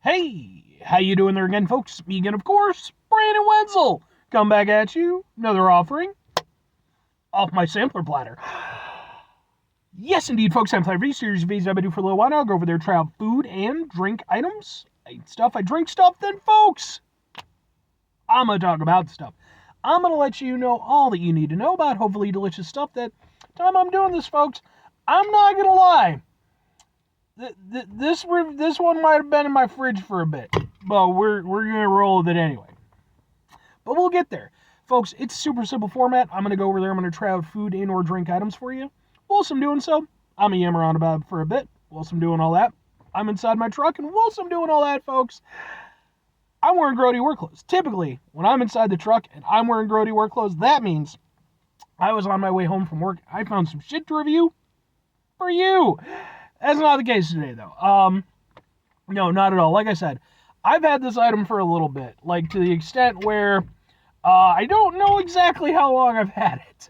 Hey, how you doing there again, folks? Me again, of course, Brandon Wenzel. Come back at you, another offering off my sampler platter. Yes, indeed, folks, I'm playing a series of videos I've been doing for a little while now. I'll go over there, try out food and drink items. I eat stuff, I drink stuff, then, folks, I'm going to talk about stuff. I'm going to let you know all that you need to know about hopefully delicious stuff. That time I'm doing this, folks, I'm not going to lie. This one might have been in my fridge for a bit, but we're gonna roll with it anyway. But we'll get there, folks. It's a super simple format. I'm gonna go over there. I'm gonna try out food and or drink items for you. Whilst I'm doing so, I'm gonna yammer on about it for a bit. Whilst I'm doing all that, I'm inside my truck, and whilst I'm doing all that, folks, I'm wearing grody work clothes. Typically, when I'm inside the truck and I'm wearing grody work clothes, that means I was on my way home from work. I found some shit to review for you. That's not the case today, though. No, not at all. Like I said, I've had this item for a little bit, like to the extent where I don't know exactly how long I've had it.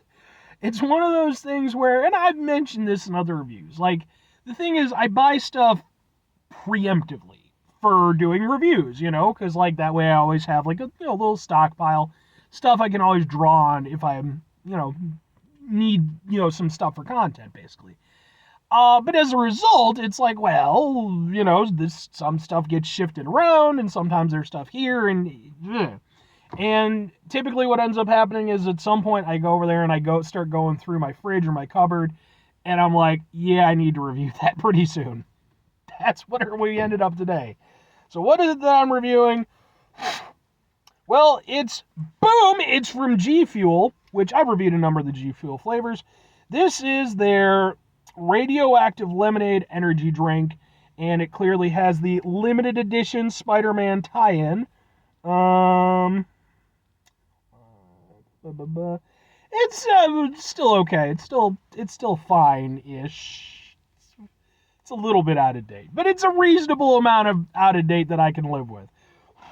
It's one of those things where, and I've mentioned this in other reviews, like, the thing is, I buy stuff preemptively for doing reviews, because, like, that way I always have, like, a little stockpile, stuff I can always draw on if I, need, some stuff for content, basically. But as a result, it's like, well, some stuff gets shifted around, and sometimes there's stuff here, and typically what ends up happening is at some point I go over there and I start going through my fridge or my cupboard, and I'm like, yeah, I need to review that pretty soon. That's what we ended up today. So what is it that I'm reviewing? Well, it's from G Fuel, which I've reviewed a number of the G Fuel flavors. This is their Radioactive Lemonade energy drink, and it clearly has the limited edition Spiderman tie-in. It's still okay. It's still fine-ish. It's a little bit out of date, but it's a reasonable amount of out of date that I can live with.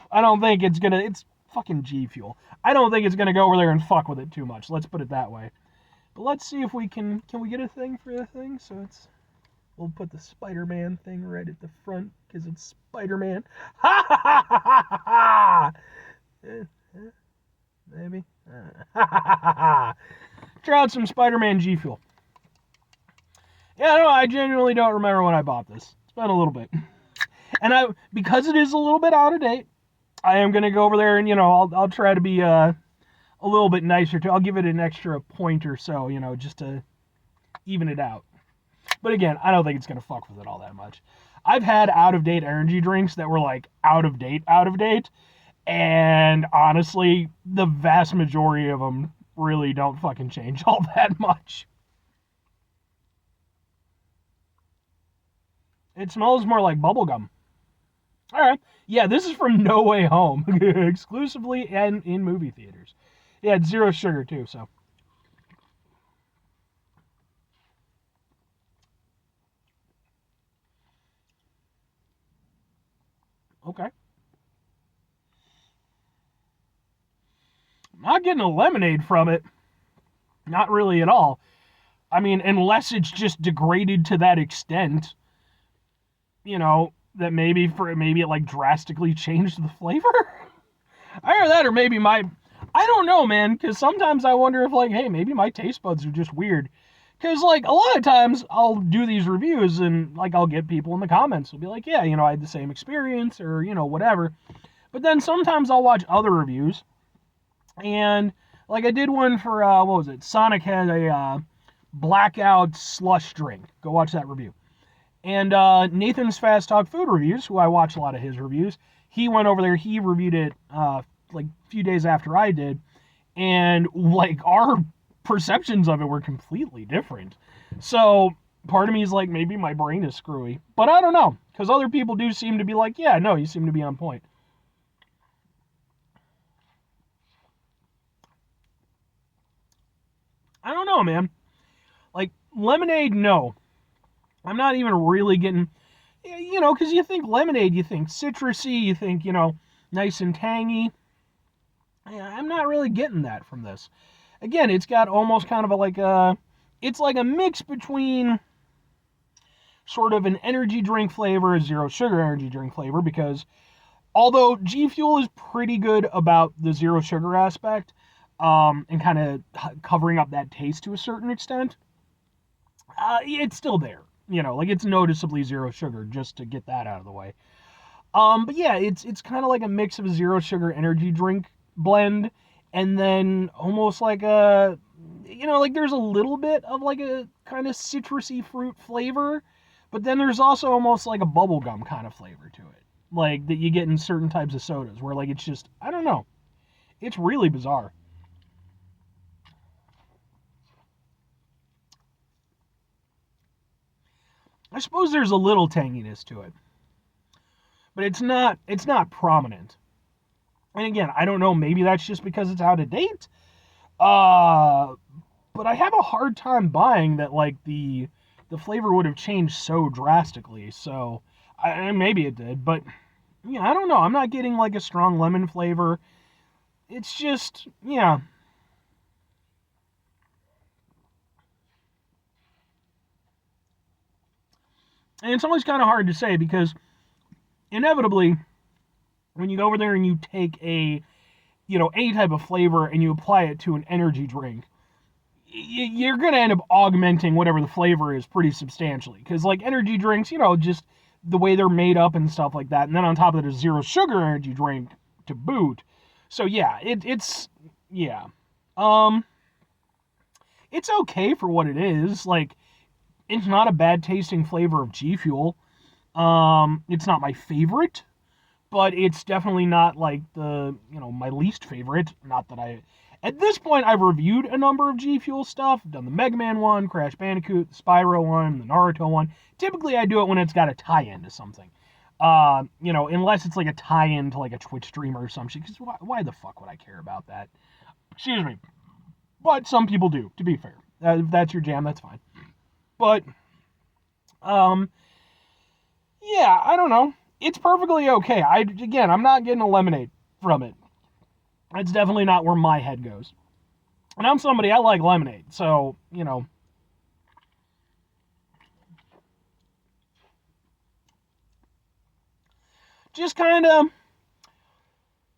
I don't think it's fucking G Fuel. I don't think it's gonna go over there and fuck with it too much. Let's put it that way. But let's see if we can we get a thing for the thing? So we'll put the Spider-Man thing right at the front, because it's Spider-Man. Ha ha ha ha ha ha! Maybe? Ha ha ha ha! Try out some Spider-Man G Fuel. Yeah, no, I genuinely don't remember when I bought this. It's been a little bit. And because it is a little bit out of date, I am going to go over there and, I'll try to be, a little bit nicer too. I'll give it an extra point or so, just to even it out. But again, I don't think it's going to fuck with it all that much. I've had out-of-date energy drinks that were like out of date, and honestly, the vast majority of them really don't fucking change all that much. It smells more like bubblegum. Alright, yeah, this is from No Way Home, exclusively and in movie theaters. Yeah, it's 0 sugar, too, so. Okay. I'm not getting a lemonade from it. Not really at all. I mean, unless it's just degraded to that extent, that maybe it, like, drastically changed the flavor? Either that or maybe I don't know, man, because sometimes I wonder if, like, hey, maybe my taste buds are just weird. Because, like, a lot of times I'll do these reviews and, like, I'll get people in the comments who'll be like, yeah, I had the same experience or, whatever. But then sometimes I'll watch other reviews. And, like, I did one for, what was it? Sonic had a blackout slush drink. Go watch that review. And Nathan's Fast Talk Food Reviews, who I watch a lot of his reviews, he went over there, he reviewed it, like a few days after I did, and like our perceptions of it were completely different. So part of me is like, maybe my brain is screwy, but I don't know, because other people do seem to be like, yeah, no, you seem to be on point. I don't know, man. Like, lemonade, no. I'm not even really getting, because you think lemonade, you think citrusy, you think, nice and tangy. I'm not really getting that from this. Again, it's got almost kind of it's like a mix between sort of an energy drink flavor, a zero sugar energy drink flavor, because although G Fuel is pretty good about the zero sugar aspect, and kind of covering up that taste to a certain extent, it's still there. Like it's noticeably zero sugar, just to get that out of the way. But yeah, it's kind of like a mix of a zero sugar energy drink blend, and then almost like like there's a little bit of like a kind of citrusy fruit flavor, but then there's also almost like a bubblegum kind of flavor to it, like that you get in certain types of sodas, where like it's just, I don't know, it's really bizarre. I suppose there's a little tanginess to it, but it's not prominent. And again, I don't know, maybe that's just because it's out of date. Uh but I have a hard time buying that like the flavor would have changed so drastically. So maybe it did, but yeah, I don't know. I'm not getting like a strong lemon flavor. It's just, yeah. And it's always kind of hard to say because inevitably when you go over there and you take any type of flavor and you apply it to an energy drink, you're going to end up augmenting whatever the flavor is pretty substantially. Because, like, energy drinks, just the way they're made up and stuff like that. And then on top of it, a zero sugar energy drink to boot. So, yeah, yeah. Um, it's okay for what it is. Like, it's not a bad tasting flavor of G Fuel. It's not my favorite, but it's definitely not like my least favorite. Not that at this point, I've reviewed a number of G Fuel stuff. I've done the Mega Man one, Crash Bandicoot, the Spyro one, the Naruto one. Typically, I do it when it's got a tie-in to something. Unless it's like a tie-in to like a Twitch streamer or something. Because why the fuck would I care about that? Excuse me. But some people do, to be fair. If that's your jam, that's fine. But, yeah, I don't know. It's perfectly okay. I'm not getting a lemonade from it. It's definitely not where my head goes. And I'm somebody, I like lemonade, so, just kind of,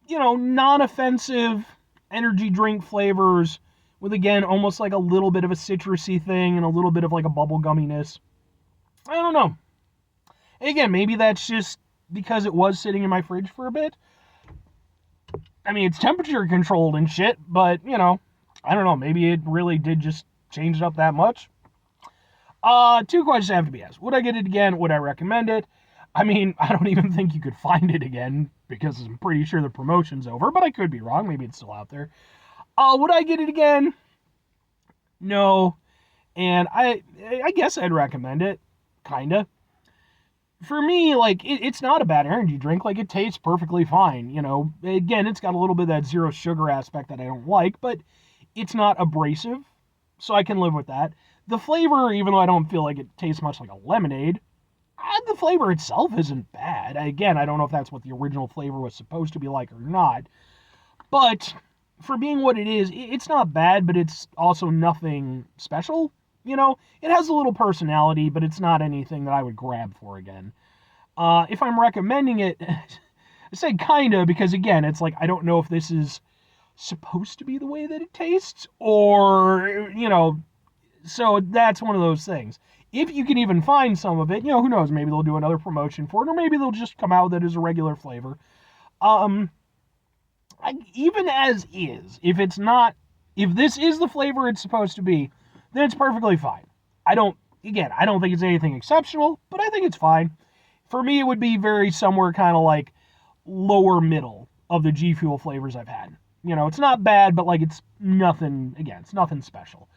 non-offensive energy drink flavors with, again, almost like a little bit of a citrusy thing and a little bit of like a bubble gumminess. I don't know. Again, maybe that's just because it was sitting in my fridge for a bit. I mean, it's temperature controlled and shit, but, I don't know. Maybe it really did just change it up that much. Two questions have to be asked. Would I get it again? Would I recommend it? I mean, I don't even think you could find it again because I'm pretty sure the promotion's over, but I could be wrong. Maybe it's still out there. Would I get it again? No. And I guess I'd recommend it. Kinda. For me, like, it's not a bad energy drink. Like, it tastes perfectly fine. Again, it's got a little bit of that zero sugar aspect that I don't like, but it's not abrasive, so I can live with that. The flavor, even though I don't feel like it tastes much like a lemonade, the flavor itself isn't bad. Again, I don't know if that's what the original flavor was supposed to be like or not, but for being what it is, it's not bad, but it's also nothing special. It has a little personality, but it's not anything that I would grab for again. If I'm recommending it, I say kinda, because again, it's like, I don't know if this is supposed to be the way that it tastes, or, so that's one of those things. If you can even find some of it, who knows, maybe they'll do another promotion for it, or maybe they'll just come out with it as a regular flavor. Even as is, if this is the flavor it's supposed to be, then it's perfectly fine. I don't think it's anything exceptional, but I think it's fine. For me, it would be very somewhere kind of like lower middle of the G Fuel flavors I've had. It's not bad, but like it's nothing special.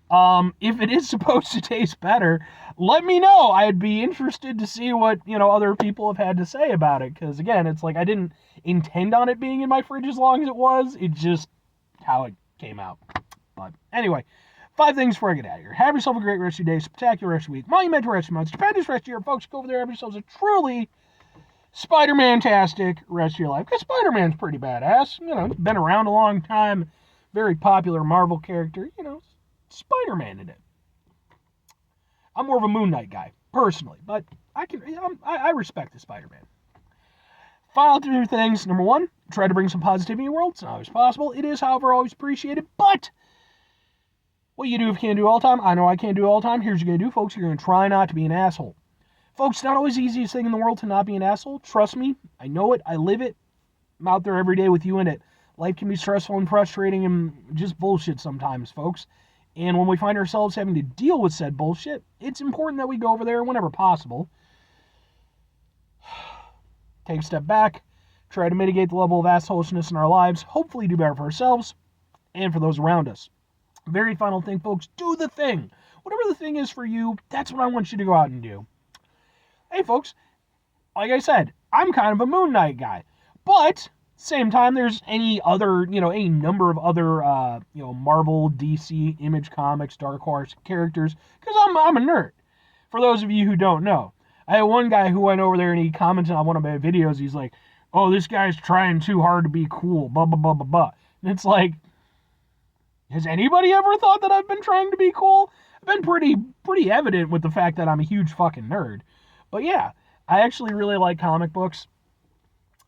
If it is supposed to taste better, let me know. I'd be interested to see what, other people have had to say about it. Because again, it's like I didn't intend on it being in my fridge as long as it was. It's just how it came out. But anyway, 5 things before I get out of here. Have yourself a great rest of your day, spectacular rest of your week, monumental rest of your month, stupendous rest of your year. Folks, go over there, have yourselves a truly Spider-Man-tastic rest of your life. Because Spider-Man's pretty badass. He's been around a long time. Very popular Marvel character. Spider-Man in it. I'm more of a Moon Knight guy. personally, but I respect the Spider-Man. Final two things. Number one, try to bring some positivity in your world. It's not always possible. It is, however, always appreciated. But what you do if you can't do all the time, I know I can't do all the time. Here's what you're going to do, folks. You're going to try not to be an asshole. Folks, it's not always the easiest thing in the world to not be an asshole. Trust me. I know it. I live it. I'm out there every day with you in it. Life can be stressful and frustrating and just bullshit sometimes, folks. And when we find ourselves having to deal with said bullshit, it's important that we go over there whenever possible. Take a step back, try to mitigate the level of assholishness in our lives, hopefully do better for ourselves and for those around us. Very final thing, folks, do the thing. Whatever the thing is for you, that's what I want you to go out and do. Hey, folks, like I said, I'm kind of a Moon Knight guy, but same time, there's any number of other, Marvel, DC, Image Comics, Dark Horse characters, because I'm a nerd. For those of you who don't know, I had one guy who went over there and he commented on one of my videos. He's like, "Oh, this guy's trying too hard to be cool, blah, blah, blah, blah, blah." And it's like, has anybody ever thought that I've been trying to be cool? I've been pretty evident with the fact that I'm a huge fucking nerd. But yeah, I actually really like comic books,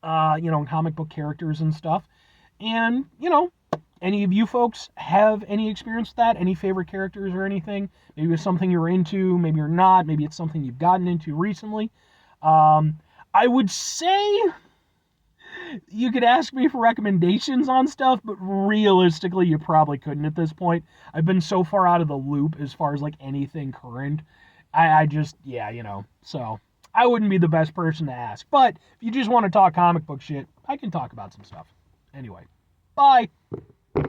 comic book characters and stuff. And, any of you folks have any experience with that? Any favorite characters or anything? Maybe it's something you're into, maybe you're not, maybe it's something you've gotten into recently. I would say you could ask me for recommendations on stuff, but realistically, you probably couldn't at this point. I've been so far out of the loop as far as, anything current. So I wouldn't be the best person to ask. But if you just want to talk comic book shit, I can talk about some stuff. Anyway, bye.